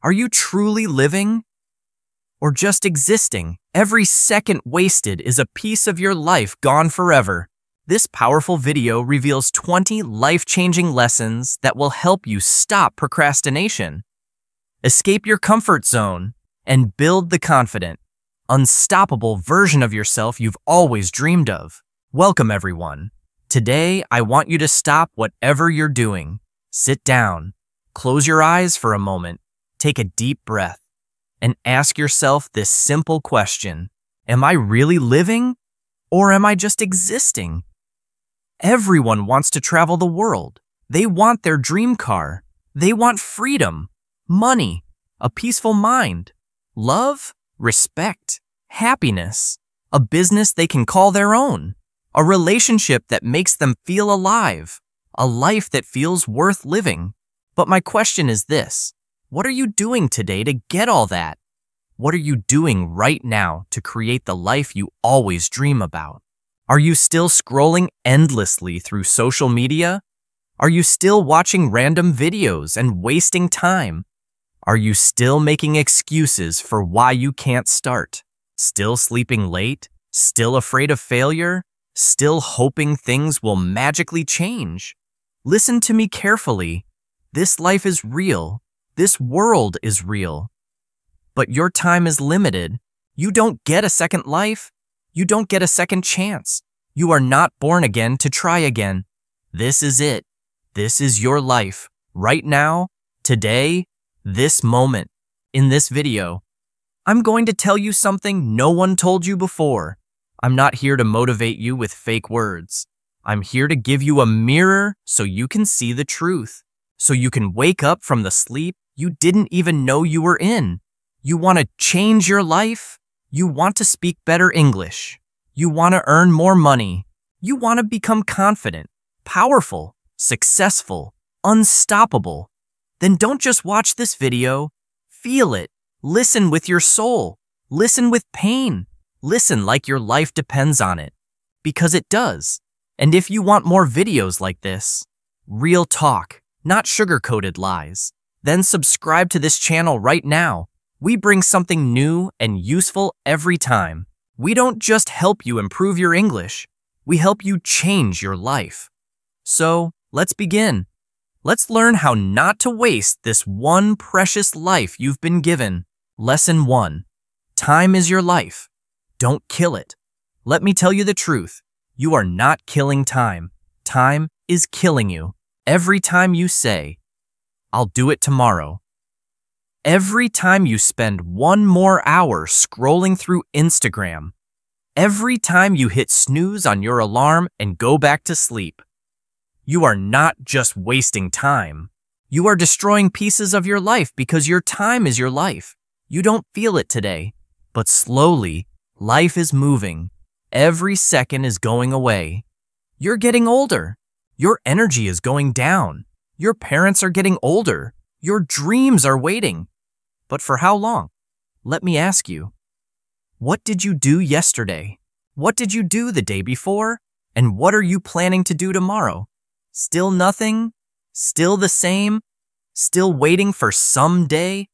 Are you truly living or just existing? Every second wasted is a piece of your life gone forever. This powerful video reveals 20 life-changing lessons that will help you stop procrastination, escape your comfort zone, and build the confident, unstoppable version of yourself you've always dreamed of. Welcome, everyone. Today, I want you to stop whatever you're doing. Sit down, close your eyes for a moment, take a deep breath, and ask yourself this simple question: am I really living, or am I just existing? Everyone wants to travel the world. They want their dream car. They want freedom, money, a peaceful mind, love, respect, happiness, a business they can call their own, a relationship that makes them feel alive, a life that feels worth living. But my question is this: what are you doing today to get all that? What are you doing right now to create the life you always dream about? Are you still scrolling endlessly through social media? Are you still watching random videos and wasting time? Are you still making excuses for why you can't start? Still sleeping late? Still afraid of failure? Still hoping things will magically change? Listen to me carefully. This life is real. This world is real. But your time is limited. You don't get a second life. You don't get a second chance. You are not born again to try again. This is it. This is your life. Right now, today, this moment. In this video, I'm going to tell you something no one told you before. I'm not here to motivate you with fake words. I'm here to give you a mirror so you can see the truth. So you can wake up from the sleep you didn't even know you were in. You want to change your life? You want to speak better English. You want to earn more money. You want to become confident, powerful, successful, unstoppable. Then don't just watch this video. Feel it. Listen with your soul. Listen with pain. Listen like your life depends on it. Because it does. And if you want more videos like this, real talk, not sugar-coated lies, then subscribe to this channel right now. We bring something new and useful every time. We don't just help you improve your English, we help you change your life. So, let's begin. Let's learn how not to waste this one precious life you've been given. Lesson 1. Time is your life. Don't kill it. Let me tell you the truth. You are not killing time. Time is killing you. Every time you say, "I'll do it tomorrow." Every time you spend one more hour scrolling through Instagram. Every time you hit snooze on your alarm and go back to sleep. You are not just wasting time. You are destroying pieces of your life because your time is your life. You don't feel it today, but slowly, life is moving. Every second is going away. You're getting older. Your energy is going down. Your parents are getting older. Your dreams are waiting. But for how long? Let me ask you. What did you do yesterday? What did you do the day before? And what are you planning to do tomorrow? Still nothing? Still the same? Still waiting for someday?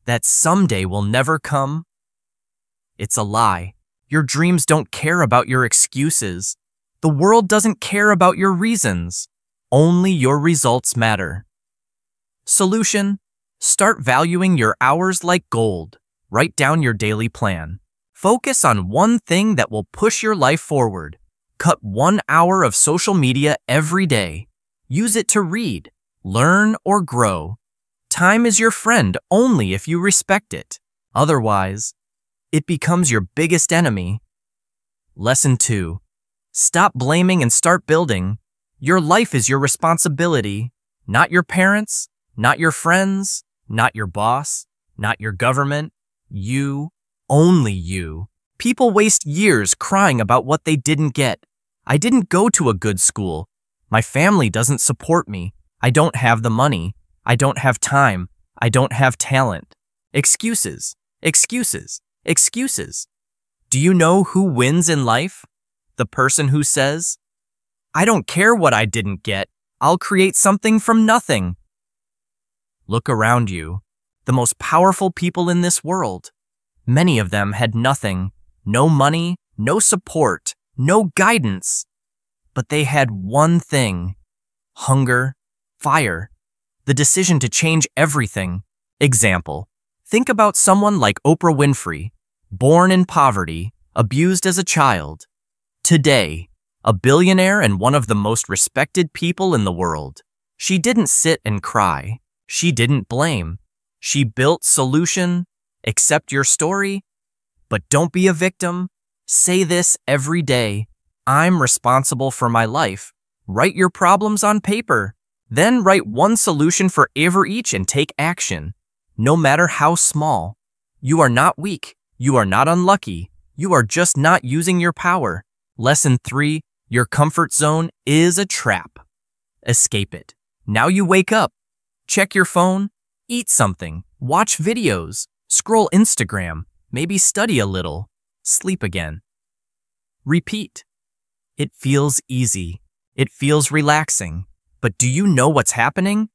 That someday will never come? It's a lie. Your dreams don't care about your excuses. The world doesn't care about your reasons. Only your results matter. Solution: start valuing your hours like gold. Write down your daily plan. Focus on one thing that will push your life forward. Cut 1 hour of social media every day. Use it to read, learn, or grow. Time is your friend only if you respect it. Otherwise, it becomes your biggest enemy. Lesson 2. Stop blaming and start building. Your life is your responsibility, not your parents, not your friends, not your boss, not your government. You, only you. People waste years crying about what they didn't get. I didn't go to a good school. My family doesn't support me. I don't have the money. I don't have time. I don't have talent. Excuses, excuses, excuses. Do you know who wins in life? The person who says, "I don't care what I didn't get. I'll create something from nothing." Look around you. the most powerful people in this world. Many of them had nothing, no money, no support, no guidance. But they had one thing: hunger, fire, the decision to change everything. Example: think about someone like Oprah Winfrey, born in poverty, abused as a child. Today, a billionaire and one of the most respected people in the world. She didn't sit and cry. She didn't blame. She built solution. Accept your story, but don't be a victim. Say this every day: I'm responsible for my life. Write your problems on paper. Then write one solution for each and take action, no matter how small. You are not weak. You are not unlucky. You are just not using your power. Lesson 3, your comfort zone is a trap. Escape it. Now you wake up. Check your phone. Eat something. Watch videos. Scroll Instagram. Maybe study a little. Sleep again. Repeat. It feels easy. It feels relaxing. But do you know what's happening?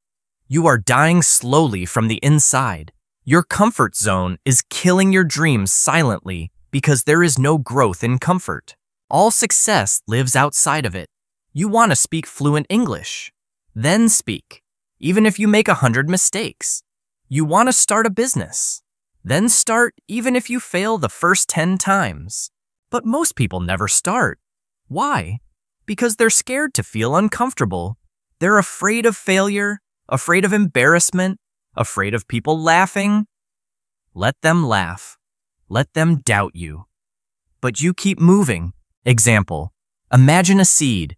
You are dying slowly from the inside. Your comfort zone is killing your dreams silently because there is no growth in comfort. All success lives outside of it. You want to speak fluent English. Then speak, even if you make 100 mistakes. You want to start a business. Then start, even if you fail the first 10 times. But most people never start. Why? Because they're scared to feel uncomfortable. They're afraid of failure, afraid of embarrassment, afraid of people laughing. Let them laugh. Let them doubt you. But you keep moving. Example: imagine a seed.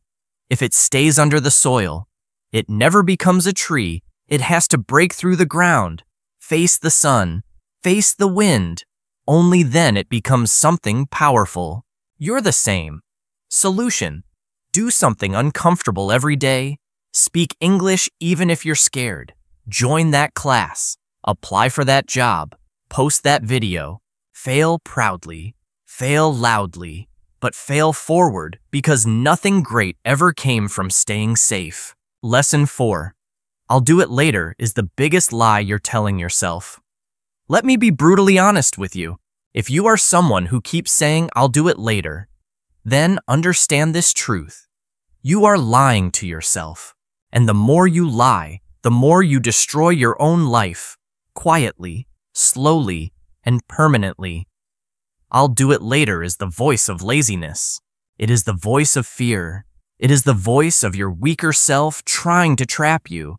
If it stays under the soil, it never becomes a tree. It has to break through the ground, face the sun, face the wind. Only then it becomes something powerful. You're the same. Solution: do something uncomfortable every day. Speak English even if you're scared. Join that class. Apply for that job. Post that video. Fail proudly. Fail loudly. But fail forward, because nothing great ever came from staying safe. Lesson 4. I'll do it later is the biggest lie you're telling yourself. Let me be brutally honest with you. If you are someone who keeps saying, I'll do it later, then understand this truth. You are lying to yourself. And the more you lie, the more you destroy your own life, quietly, slowly, and permanently. I'll do it later is the voice of laziness. It is the voice of fear. It is the voice of your weaker self trying to trap you.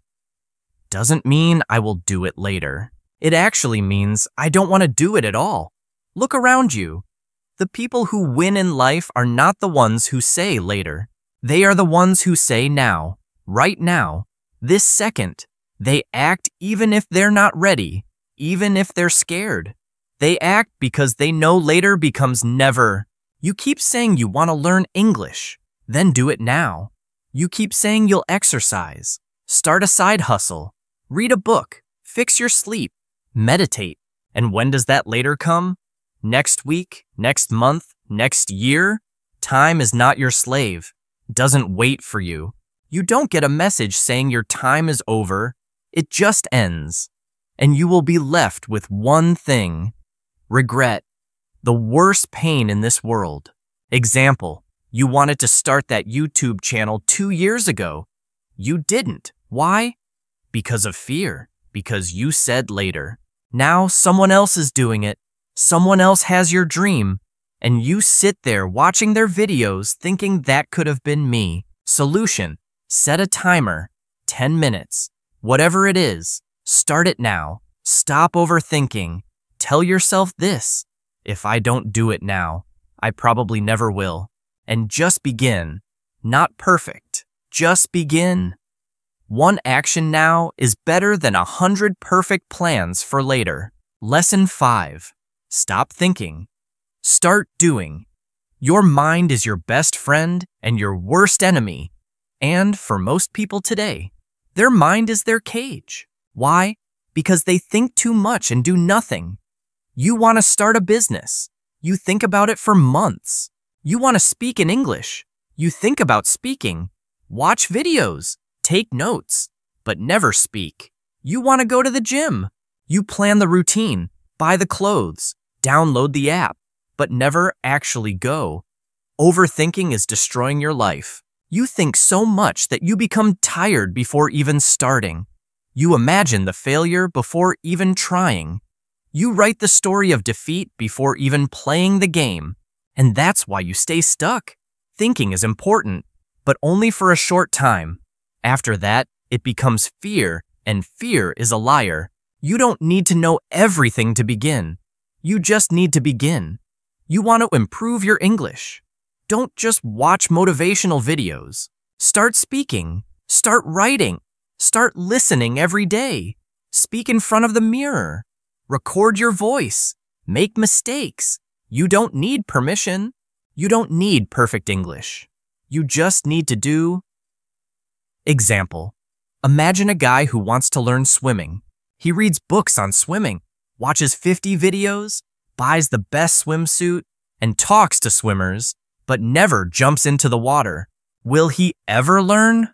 Doesn't mean I will do it later. It actually means I don't want to do it at all. Look around you. The people who win in life are not the ones who say later. They are the ones who say now, right now, this second. They act even if they're not ready, even if they're scared. They act because they know later becomes never. You keep saying you want to learn English, then do it now. You keep saying you'll exercise, start a side hustle, read a book, fix your sleep, meditate. And when does that later come? Next week, next month, next year? Time is not your slave. It doesn't wait for you. You don't get a message saying your time is over. It just ends. And you will be left with one thing: regret. The worst pain in this world. Example: you wanted to start that YouTube channel 2 years ago. You didn't. Why? Because of fear. Because you said later. Now someone else is doing it. Someone else has your dream. And you sit there watching their videos thinking that could have been me. Solution: set a timer. 10 minutes. Whatever it is, start it now. Stop overthinking. Tell yourself this: if I don't do it now, I probably never will. And just begin. Not perfect. Just begin. One action now is better than 100 perfect plans for later. Lesson 5. Stop thinking. Start doing. Your mind is your best friend and your worst enemy. And for most people today, their mind is their cage. Why? Because they think too much and do nothing. You want to start a business. You think about it for months. You want to speak in English. You think about speaking. Watch videos. Take notes. But never speak. You want to go to the gym. You plan the routine, buy the clothes, download the app, but never actually go. Overthinking is destroying your life. You think so much that you become tired before even starting. You imagine the failure before even trying. You write the story of defeat before even playing the game. And that's why you stay stuck. Thinking is important, but only for a short time. After that, it becomes fear, and fear is a liar. You don't need to know everything to begin. You just need to begin. You want to improve your English. Don't just watch motivational videos. Start speaking. Start writing. Start listening every day. Speak in front of the mirror. Record your voice. Make mistakes. You don't need permission. You don't need perfect English. You just need to do. Example. Imagine a guy who wants to learn swimming. He reads books on swimming, watches 50 videos, buys the best swimsuit, and talks to swimmers, but never jumps into the water. Will he ever learn?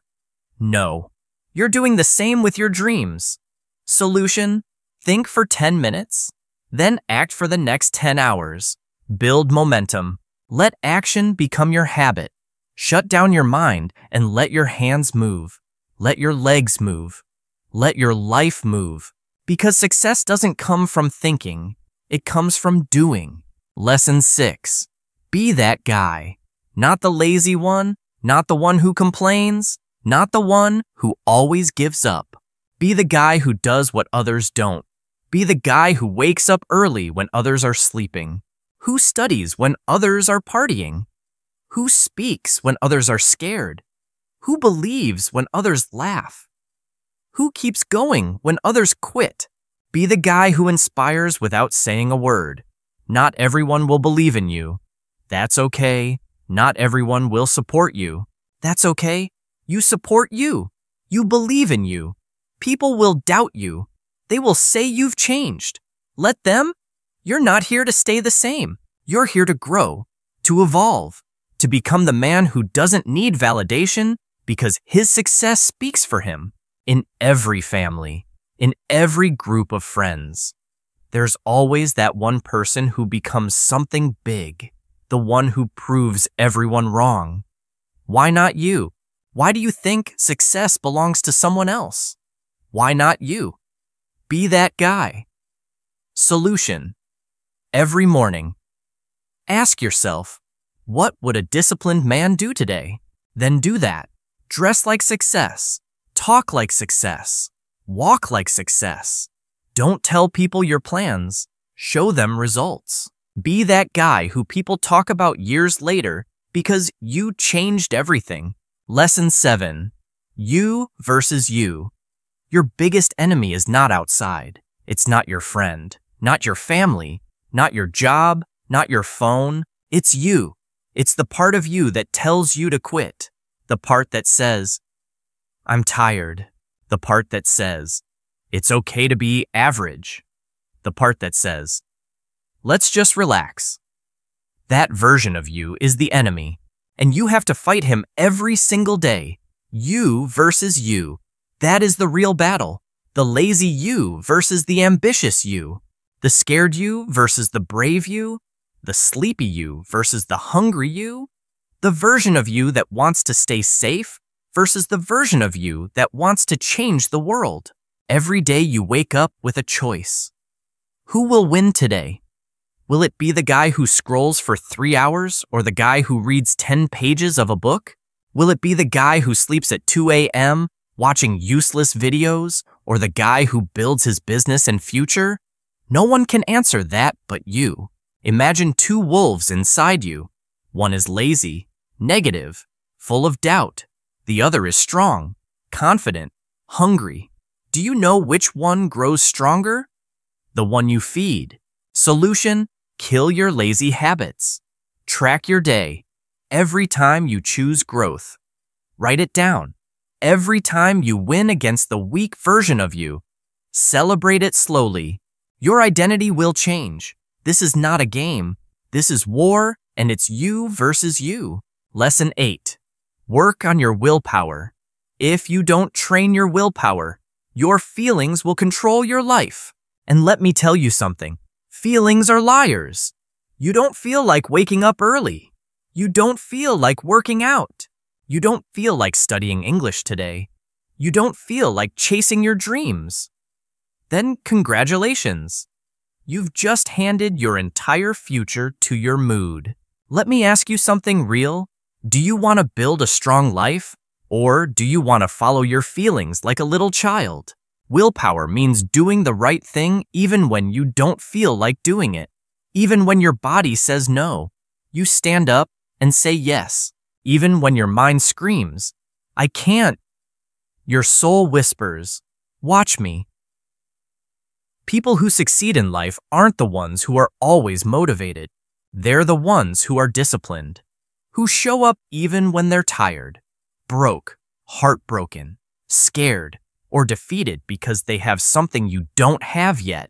No. You're doing the same with your dreams. Solution: think for 10 minutes, then act for the next 10 hours. Build momentum. Let action become your habit. Shut down your mind and let your hands move. Let your legs move. Let your life move. Because success doesn't come from thinking. It comes from doing. Lesson 6. Be that guy. Not the lazy one, not the one who complains, not the one who always gives up. Be the guy who does what others don't. Be the guy who wakes up early when others are sleeping. Who studies when others are partying? Who speaks when others are scared? Who believes when others laugh? Who keeps going when others quit? Be the guy who inspires without saying a word. Not everyone will believe in you. That's okay. Not everyone will support you. That's okay. You support you. You believe in you. People will doubt you. They will say you've changed. Let them. You're not here to stay the same. You're here to grow, to evolve, to become the man who doesn't need validation because his success speaks for him. In every family, in every group of friends, there's always that one person who becomes something big, the one who proves everyone wrong. Why not you? Why do you think success belongs to someone else? Why not you? Be that guy. Solution. Every morning, ask yourself, what would a disciplined man do today? Then do that. Dress like success. Talk like success. Walk like success. Don't tell people your plans. Show them results. Be that guy who people talk about years later because you changed everything. Lesson 7. You versus you. Your biggest enemy is not outside. It's not your friend, not your family, not your job, not your phone. It's you. It's the part of you that tells you to quit. The part that says, I'm tired. The part that says, it's okay to be average. The part that says, let's just relax. That version of you is the enemy, and you have to fight him every single day. You versus you. That is the real battle. The lazy you versus the ambitious you. The scared you versus the brave you. The sleepy you versus the hungry you. The version of you that wants to stay safe versus the version of you that wants to change the world. Every day you wake up with a choice. Who will win today? Will it be the guy who scrolls for 3 hours or the guy who reads 10 pages of a book? Will it be the guy who sleeps at 2 a.m. watching useless videos or the guy who builds his business and future? No one can answer that but you. Imagine 2 wolves inside you. One is lazy, negative, full of doubt. The other is strong, confident, hungry. Do you know which one grows stronger? The one you feed. Solution: kill your lazy habits. Track your day. Every time you choose growth. Write it down. Every time you win against the weak version of you. Celebrate it slowly. Your identity will change. This is not a game. This is war, and it's you versus you. Lesson 8. Work on your willpower. If you don't train your willpower, your feelings will control your life. And let me tell you something. Feelings are liars. You don't feel like waking up early. You don't feel like working out. You don't feel like studying English today. You don't feel like chasing your dreams. Then congratulations. You've just handed your entire future to your mood. Let me ask you something real. Do you want to build a strong life? Or do you want to follow your feelings like a little child? Willpower means doing the right thing even when you don't feel like doing it. Even when your body says no, you stand up and say yes. Even when your mind screams, I can't. Your soul whispers, watch me. People who succeed in life aren't the ones who are always motivated. They're the ones who are disciplined, who show up even when they're tired, broke, heartbroken, scared, or defeated because they have something you don't have yet.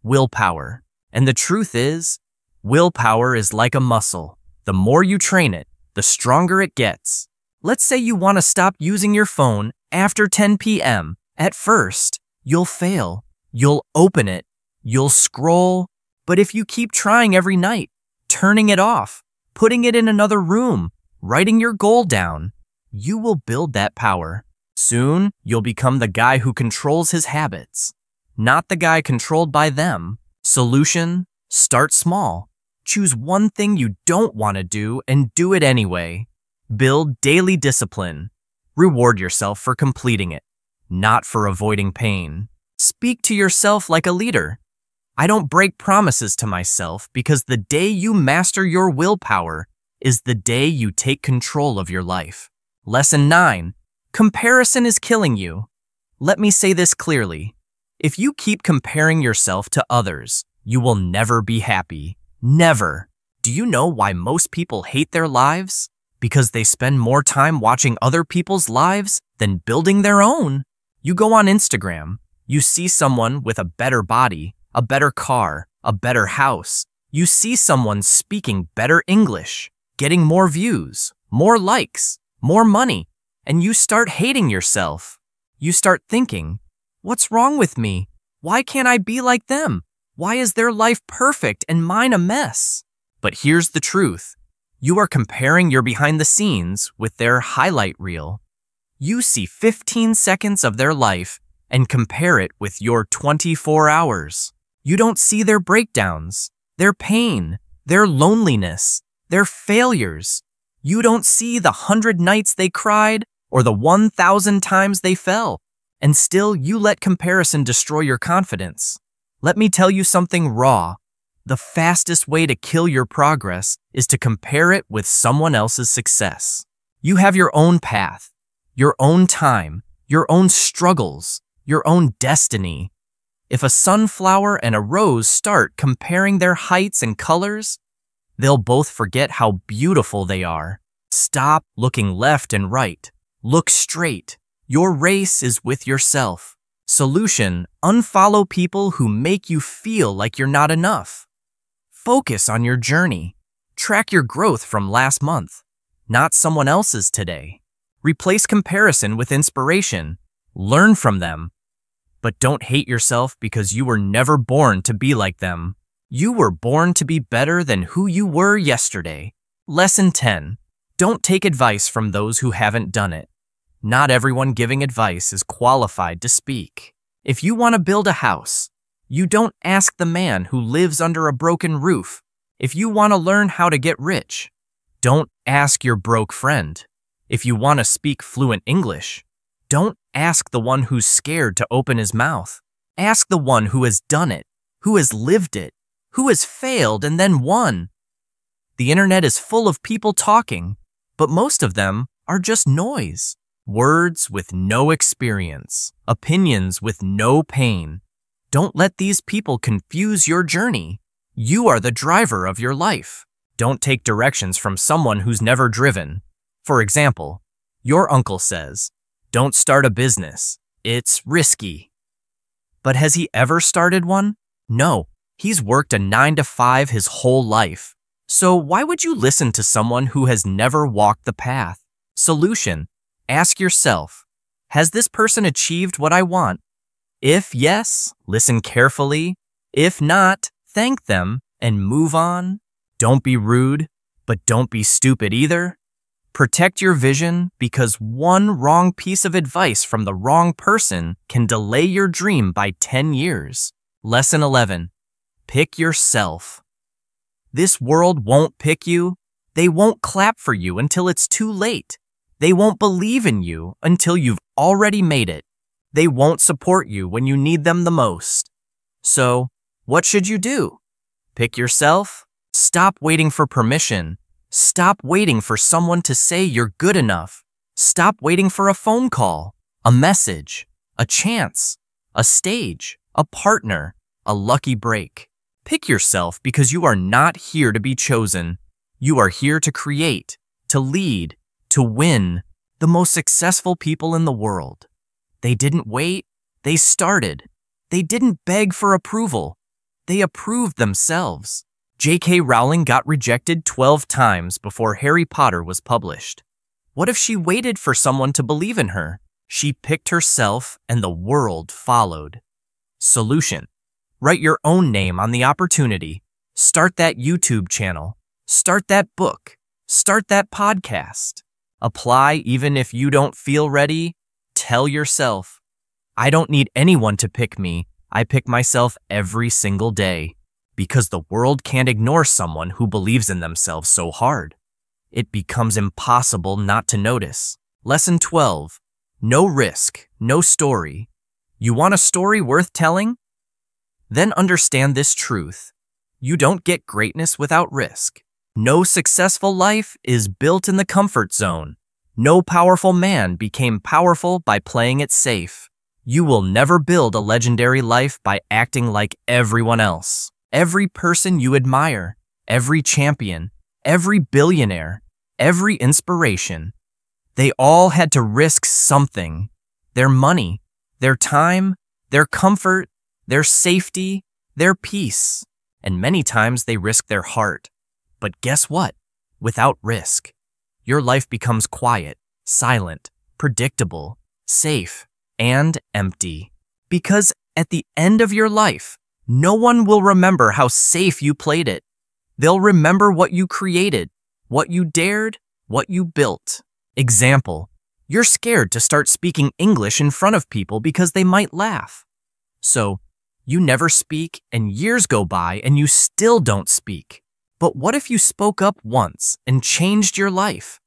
Willpower. And the truth is, willpower is like a muscle. The more you train it, the stronger it gets. Let's say you want to stop using your phone after 10 p.m. At first, you'll fail. You'll open it. You'll scroll. But if you keep trying every night, turning it off, putting it in another room, writing your goal down, you will build that power. Soon, you'll become the guy who controls his habits, not the guy controlled by them. Solution: start small. Choose one thing you don't want to do and do it anyway. Build daily discipline. Reward yourself for completing it, not for avoiding pain. Speak to yourself like a leader. I don't break promises to myself because the day you master your willpower is the day you take control of your life. Lesson 9. Comparison is killing you. Let me say this clearly. If you keep comparing yourself to others, you will never be happy. Never. Do you know why most people hate their lives? Because they spend more time watching other people's lives than building their own. You go on Instagram, you see someone with a better body, a better car, a better house. You see someone speaking better English, getting more views, more likes, more money, and you start hating yourself. You start thinking, what's wrong with me? Why can't I be like them? Why is their life perfect and mine a mess? But here's the truth. You are comparing your behind the scenes with their highlight reel. You see 15 seconds of their life and compare it with your 24 hours. You don't see their breakdowns, their pain, their loneliness, their failures. You don't see the 100 nights they cried or the 1,000 times they fell. And still, you let comparison destroy your confidence. Let me tell you something raw. The fastest way to kill your progress is to compare it with someone else's success. You have your own path, your own time, your own struggles, your own destiny. If a sunflower and a rose start comparing their heights and colors, they'll both forget how beautiful they are. Stop looking left and right. Look straight. Your race is with yourself. Solution: unfollow people who make you feel like you're not enough. Focus on your journey. Track your growth from last month, not someone else's today. Replace comparison with inspiration. Learn from them. But don't hate yourself because you were never born to be like them. You were born to be better than who you were yesterday. Lesson 10. Don't take advice from those who haven't done it. Not everyone giving advice is qualified to speak. If you want to build a house, you don't ask the man who lives under a broken roof. If you want to learn how to get rich, don't ask your broke friend. If you want to speak fluent English, don't ask the one who's scared to open his mouth. Ask the one who has done it, who has lived it, who has failed and then won. The internet is full of people talking, but most of them are just noise. Words with no experience, opinions with no pain. Don't let these people confuse your journey. You are the driver of your life. Don't take directions from someone who's never driven. For example, your uncle says, "Don't start a business. It's risky." But has he ever started one? No, he's worked a 9-to-5 his whole life. So why would you listen to someone who has never walked the path? Solution: ask yourself, has this person achieved what I want? If yes, listen carefully. If not, thank them and move on. Don't be rude, but don't be stupid either. Protect your vision because one wrong piece of advice from the wrong person can delay your dream by 10 years. Lesson 11. Pick yourself. This world won't pick you. They won't clap for you until it's too late. They won't believe in you until you've already made it. They won't support you when you need them the most. So, what should you do? Pick yourself. Stop waiting for permission. Stop waiting for someone to say you're good enough. Stop waiting for a phone call, a message, a chance, a stage, a partner, a lucky break. Pick yourself because you are not here to be chosen. You are here to create, to lead, to win the most successful people in the world. They didn't wait, they started. They didn't beg for approval. They approved themselves. J.K. Rowling got rejected 12 times before Harry Potter was published. What if she waited for someone to believe in her? She picked herself and the world followed. Solution: write your own name on the opportunity. Start that YouTube channel. Start that book. Start that podcast. Apply even if you don't feel ready. Tell yourself, I don't need anyone to pick me. I pick myself every single day. Because the world can't ignore someone who believes in themselves so hard. It becomes impossible not to notice. Lesson 12. No risk, no story. You want a story worth telling? Then understand this truth. You don't get greatness without risk. No successful life is built in the comfort zone. No powerful man became powerful by playing it safe. You will never build a legendary life by acting like everyone else. Every person you admire, every champion, every billionaire, every inspiration, they all had to risk something. Their money, their time, their comfort, their safety, their peace. And many times they risk their heart. But guess what? Without risk, your life becomes quiet, silent, predictable, safe, and empty. Because at the end of your life, no one will remember how safe you played it. They'll remember what you created, what you dared, what you built. Example: you're scared to start speaking English in front of people because they might laugh. So, you never speak and years go by and you still don't speak. But what if you spoke up once and changed your life?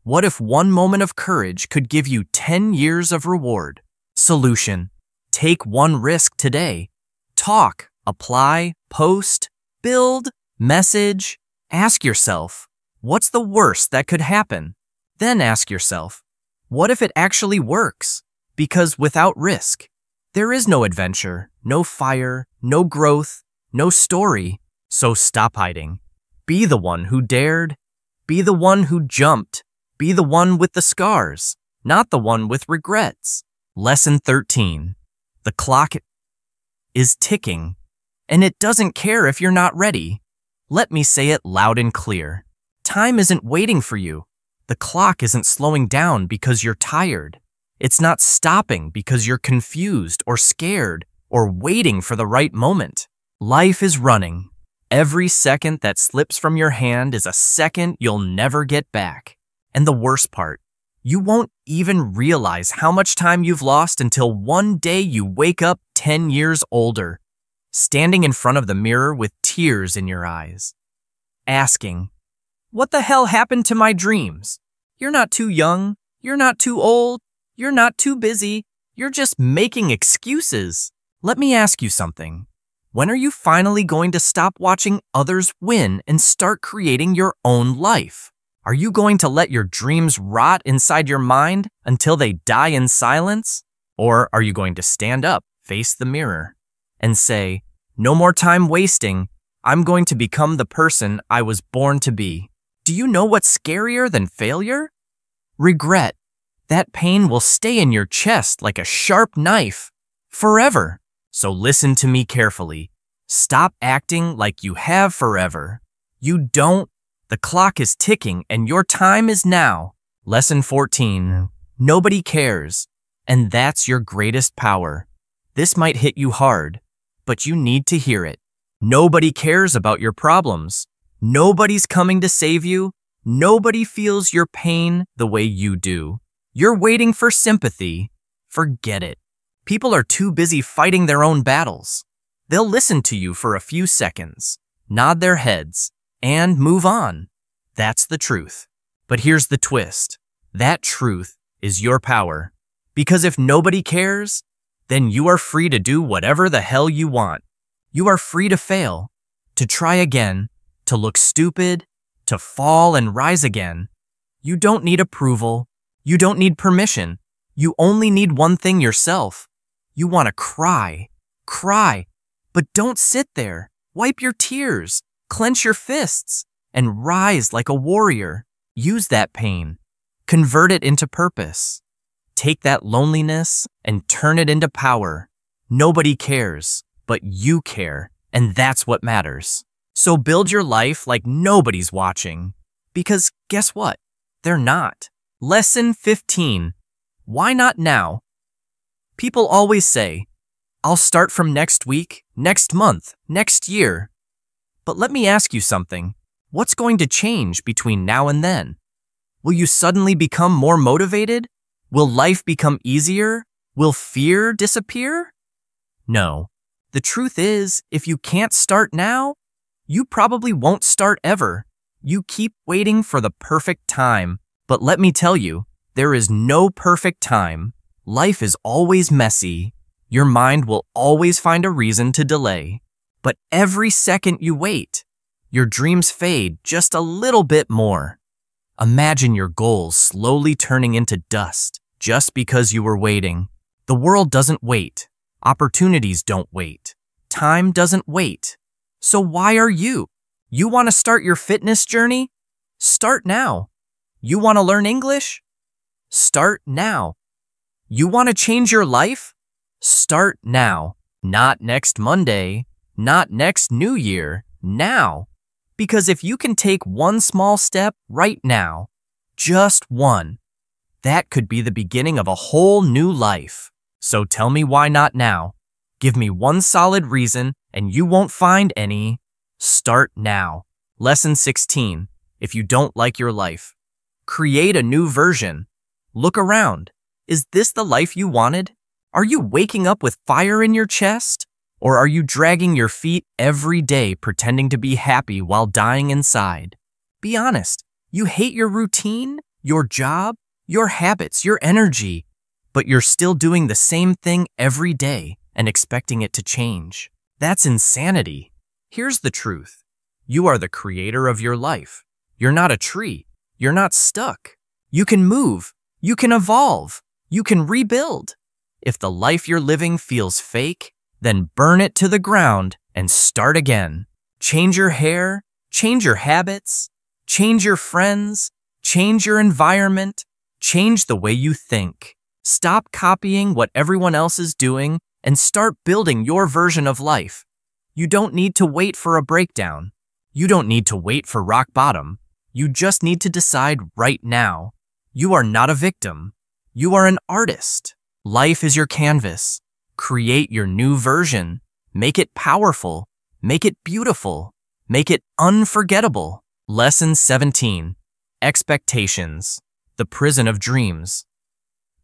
What if one moment of courage could give you 10 years of reward? Solution: take one risk today. Talk, apply, post, build, message. Ask yourself, what's the worst that could happen? Then ask yourself, what if it actually works? Because without risk, there is no adventure, no fire, no growth, no story. So stop hiding. Be the one who dared. Be the one who jumped. Be the one with the scars, not the one with regrets. Lesson 13. The clock is ticking, and it doesn't care if you're not ready. Let me say it loud and clear. Time isn't waiting for you. The clock isn't slowing down because you're tired. It's not stopping because you're confused or scared or waiting for the right moment. Life is running. Every second that slips from your hand is a second you'll never get back. And the worst part, you won't even realize how much time you've lost until one day you wake up 10 years older, standing in front of the mirror with tears in your eyes, asking, what the hell happened to my dreams? You're not too young, you're not too old, you're not too busy, you're just making excuses. Let me ask you something. When are you finally going to stop watching others win and start creating your own life? Are you going to let your dreams rot inside your mind until they die in silence? Or are you going to stand up, face the mirror, and say, no more time wasting, I'm going to become the person I was born to be? Do you know what's scarier than failure? Regret. That pain will stay in your chest like a sharp knife forever. So listen to me carefully. Stop acting like you have forever. You don't. The clock is ticking and your time is now. Lesson 14. Nobody cares. And that's your greatest power. This might hit you hard, but you need to hear it. Nobody cares about your problems. Nobody's coming to save you. Nobody feels your pain the way you do. You're waiting for sympathy. Forget it. People are too busy fighting their own battles. They'll listen to you for a few seconds, nod their heads, and move on. That's the truth. But here's the twist. That truth is your power. Because if nobody cares, then you are free to do whatever the hell you want. You are free to fail, to try again, to look stupid, to fall and rise again. You don't need approval. You don't need permission. You only need one thing yourself. You want to cry. Cry. But don't sit there. Wipe your tears. Clench your fists. And rise like a warrior. Use that pain. Convert it into purpose. Take that loneliness and turn it into power. Nobody cares, but you care, and that's what matters. So build your life like nobody's watching. Because guess what? They're not. Lesson 15. Why not now? People always say, I'll start from next week, next month, next year. But let me ask you something. What's going to change between now and then? Will you suddenly become more motivated? Will life become easier? Will fear disappear? No. The truth is, if you can't start now, you probably won't start ever. You keep waiting for the perfect time. But let me tell you, there is no perfect time. Life is always messy. Your mind will always find a reason to delay. But every second you wait, your dreams fade just a little bit more. Imagine your goals slowly turning into dust just because you were waiting. The world doesn't wait. Opportunities don't wait. Time doesn't wait. So why are you? You want to start your fitness journey? Start now. You want to learn English? Start now. You want to change your life? Start now. Not next Monday. Not next New Year. Now. Because if you can take one small step right now, just one, that could be the beginning of a whole new life. So tell me why not now? Give me one solid reason and you won't find any. Start now. Lesson 16. If you don't like your life, create a new version. Look around. Is this the life you wanted? Are you waking up with fire in your chest? Or are you dragging your feet every day pretending to be happy while dying inside? Be honest. You hate your routine, your job, your habits, your energy, but you're still doing the same thing every day and expecting it to change. That's insanity. Here's the truth. You are the creator of your life. You're not a tree. You're not stuck. You can move. You can evolve. You can rebuild. If the life you're living feels fake, then burn it to the ground and start again. Change your hair, change your habits, change your friends, change your environment, change the way you think. Stop copying what everyone else is doing and start building your version of life. You don't need to wait for a breakdown. You don't need to wait for rock bottom. You just need to decide right now. You are not a victim. You are an artist. Life is your canvas. Create your new version. Make it powerful. Make it beautiful. Make it unforgettable. Lesson 17. Expectations. The prison of dreams.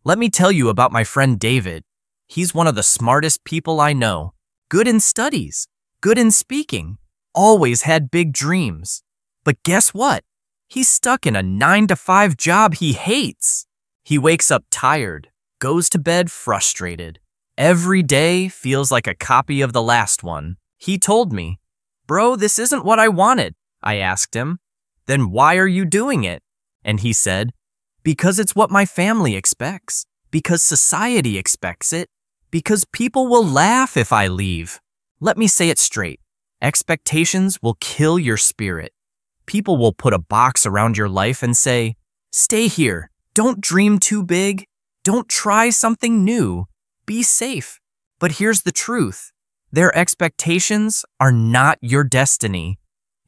Let me tell you about my friend David. He's one of the smartest people I know. Good in studies. Good in speaking. Always had big dreams. But guess what? He's stuck in a 9-to-5 job he hates. He wakes up tired. Goes to bed frustrated. Every day feels like a copy of the last one. He told me, "Bro, this isn't what I wanted." I asked him, "Then why are you doing it?" And he said, "Because it's what my family expects. Because society expects it. Because people will laugh if I leave." Let me say it straight. Expectations will kill your spirit. People will put a box around your life and say, "Stay here. Don't dream too big. Don't try something new. Be safe." But here's the truth. Their expectations are not your destiny.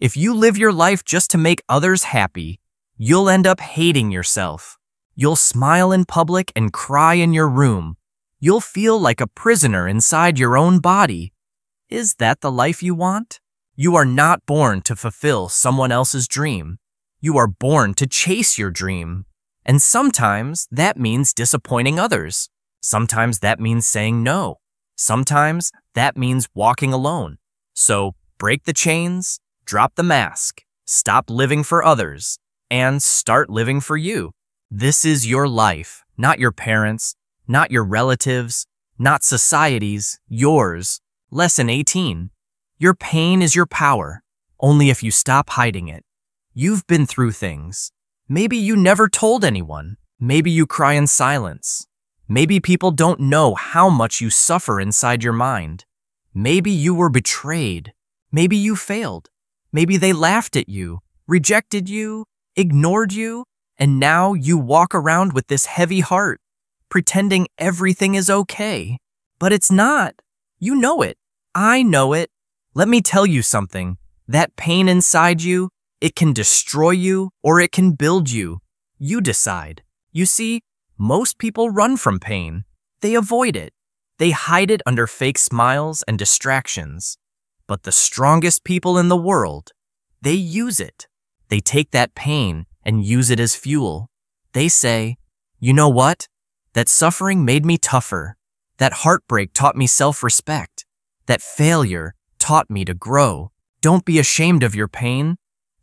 If you live your life just to make others happy, you'll end up hating yourself. You'll smile in public and cry in your room. You'll feel like a prisoner inside your own body. Is that the life you want? You are not born to fulfill someone else's dream. You are born to chase your dream. And sometimes that means disappointing others. Sometimes that means saying no. Sometimes that means walking alone. So break the chains, drop the mask, stop living for others, and start living for you. This is your life, not your parents', not your relatives', not society's, yours. Lesson 18. Your pain is your power, only if you stop hiding it. You've been through things. Maybe you never told anyone. Maybe you cry in silence. Maybe people don't know how much you suffer inside your mind. Maybe you were betrayed. Maybe you failed. Maybe they laughed at you, rejected you, ignored you, and now you walk around with this heavy heart, pretending everything is okay. But it's not. You know it. I know it. Let me tell you something. That pain inside you, it can destroy you or it can build you. You decide. You see, most people run from pain. They avoid it. They hide it under fake smiles and distractions. But the strongest people in the world, they use it. They take that pain and use it as fuel. They say, you know what? That suffering made me tougher. That heartbreak taught me self-respect. That failure taught me to grow. Don't be ashamed of your pain.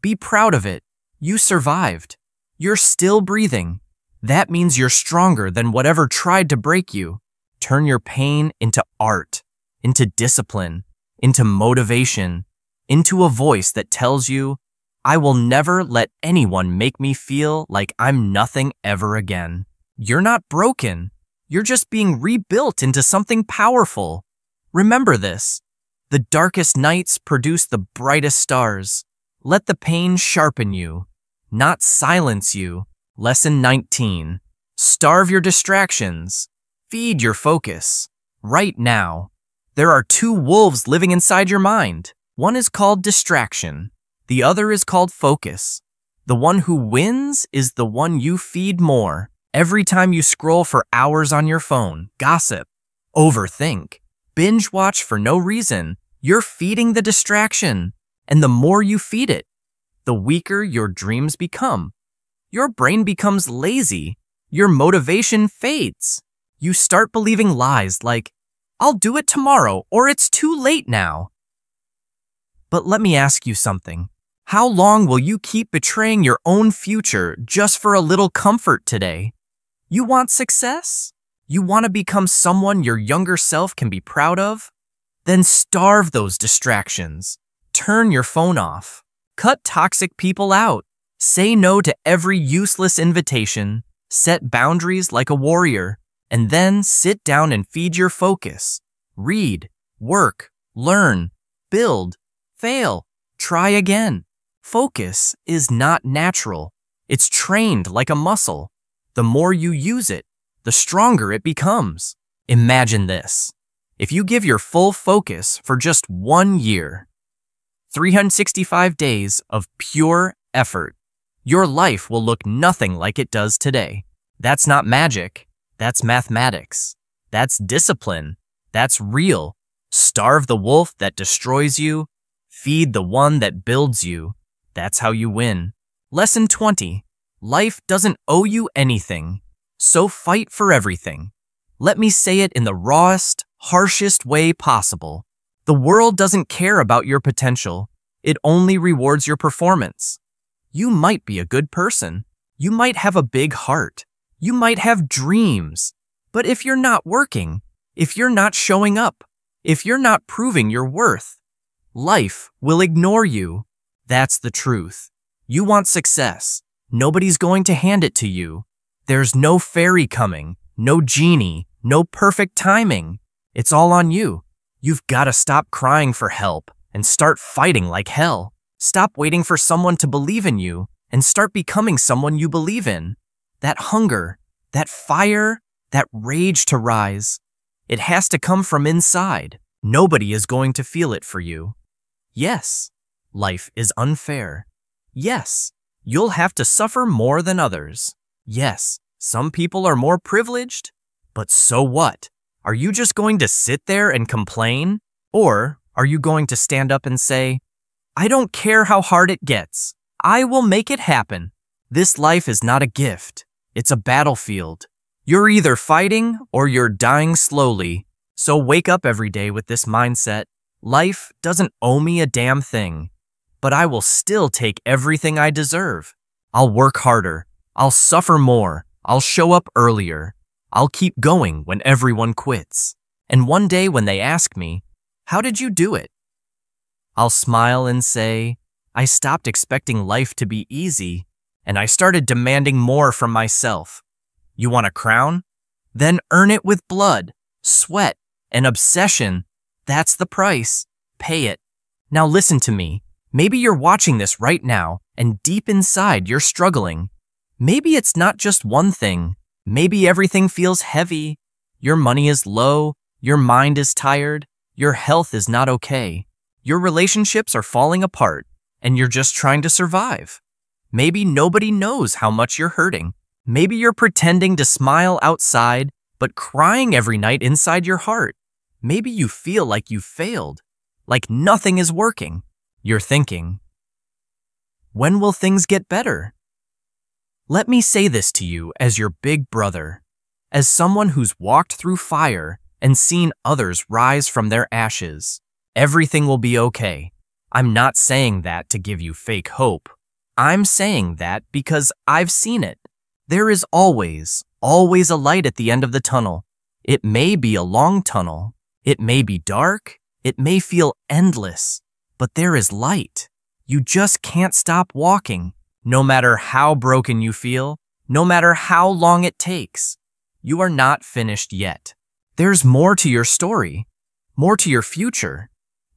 Be proud of it. You survived. You're still breathing. That means you're stronger than whatever tried to break you. Turn your pain into art, into discipline, into motivation, into a voice that tells you, I will never let anyone make me feel like I'm nothing ever again. You're not broken. You're just being rebuilt into something powerful. Remember this. The darkest nights produce the brightest stars. Let the pain sharpen you, not silence you. Lesson 19. Starve your distractions. Feed your focus. Right now, there are two wolves living inside your mind. One is called distraction. The other is called focus. The one who wins is the one you feed more. Every time you scroll for hours on your phone, gossip, overthink, binge watch for no reason, you're feeding the distraction. And the more you feed it, the weaker your dreams become. Your brain becomes lazy. Your motivation fades. You start believing lies like, I'll do it tomorrow or it's too late now. But let me ask you something. How long will you keep betraying your own future just for a little comfort today? You want success? You want to become someone your younger self can be proud of? Then starve those distractions. Turn your phone off. Cut toxic people out. Say no to every useless invitation. Set boundaries like a warrior. And then sit down and feed your focus. Read, work, learn, build, fail, try again. Focus is not natural. It's trained like a muscle. The more you use it, the stronger it becomes. Imagine this. If you give your full focus for just 1 year, 365 days of pure effort, your life will look nothing like it does today. That's not magic. That's mathematics. That's discipline. That's real. Starve the wolf that destroys you. Feed the one that builds you. That's how you win. Lesson 20. Life doesn't owe you anything, so fight for everything. Let me say it in the rawest, harshest way possible. The world doesn't care about your potential. It only rewards your performance. You might be a good person. You might have a big heart. You might have dreams. But if you're not working, if you're not showing up, if you're not proving your worth, life will ignore you. That's the truth. You want success. Nobody's going to hand it to you. There's no fairy coming, no genie, no perfect timing. It's all on you. You've got to stop crying for help and start fighting like hell. Stop waiting for someone to believe in you and start becoming someone you believe in. That hunger, that fire, that rage to rise, it has to come from inside. Nobody is going to feel it for you. Yes, life is unfair. Yes, you'll have to suffer more than others. Yes, some people are more privileged, but so what? Are you just going to sit there and complain? Or are you going to stand up and say, I don't care how hard it gets. I will make it happen. This life is not a gift. It's a battlefield. You're either fighting or you're dying slowly. So wake up every day with this mindset. Life doesn't owe me a damn thing, but I will still take everything I deserve. I'll work harder. I'll suffer more. I'll show up earlier. I'll keep going when everyone quits. And one day when they ask me, how did you do it? I'll smile and say, I stopped expecting life to be easy, and I started demanding more from myself. You want a crown? Then earn it with blood, sweat, and obsession. That's the price. Pay it. Now listen to me. Maybe you're watching this right now, and deep inside you're struggling. Maybe it's not just one thing. Maybe everything feels heavy. Your money is low. Your mind is tired. Your health is not okay. Your relationships are falling apart, and you're just trying to survive. Maybe nobody knows how much you're hurting. Maybe you're pretending to smile outside, but crying every night inside your heart. Maybe you feel like you failed, like nothing is working. You're thinking, when will things get better? Let me say this to you as your big brother, as someone who's walked through fire and seen others rise from their ashes. Everything will be okay. I'm not saying that to give you fake hope. I'm saying that because I've seen it. There is always a light at the end of the tunnel. It may be a long tunnel. It may be dark. It may feel endless. But there is light. You just can't stop walking. No matter how broken you feel, no matter how long it takes, you are not finished yet. There's more to your story, more to your future,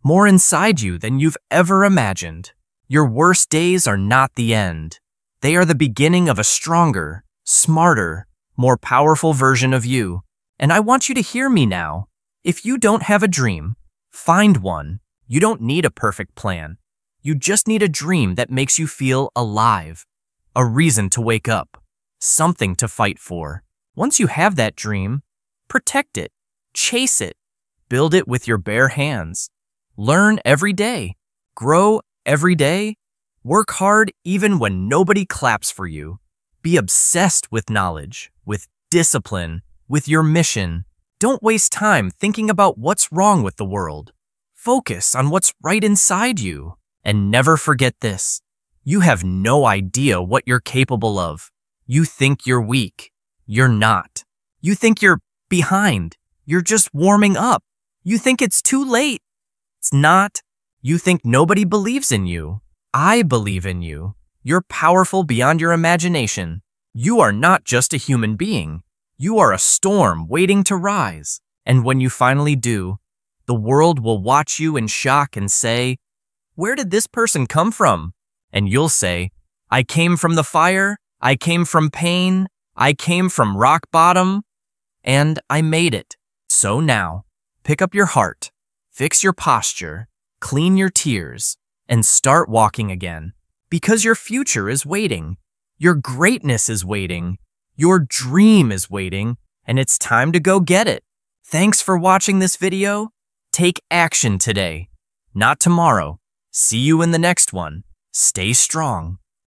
more inside you than you've ever imagined. Your worst days are not the end. They are the beginning of a stronger, smarter, more powerful version of you. And I want you to hear me now. If you don't have a dream, find one. You don't need a perfect plan. You just need a dream that makes you feel alive, a reason to wake up, something to fight for. Once you have that dream, protect it, chase it, build it with your bare hands. Learn every day, grow every day, work hard even when nobody claps for you. Be obsessed with knowledge, with discipline, with your mission. Don't waste time thinking about what's wrong with the world. Focus on what's right inside you. And never forget this. You have no idea what you're capable of. You think you're weak. You're not. You think you're behind. You're just warming up. You think it's too late. It's not. You think nobody believes in you. I believe in you. You're powerful beyond your imagination. You are not just a human being. You are a storm waiting to rise. And when you finally do, the world will watch you in shock and say, where did this person come from? And you'll say, I came from the fire, I came from pain, I came from rock bottom, and I made it. So now, pick up your heart, fix your posture, clean your tears, and start walking again. Because your future is waiting. Your greatness is waiting. Your dream is waiting, and it's time to go get it. Thanks for watching this video. Take action today, not tomorrow. See you in the next one. Stay strong.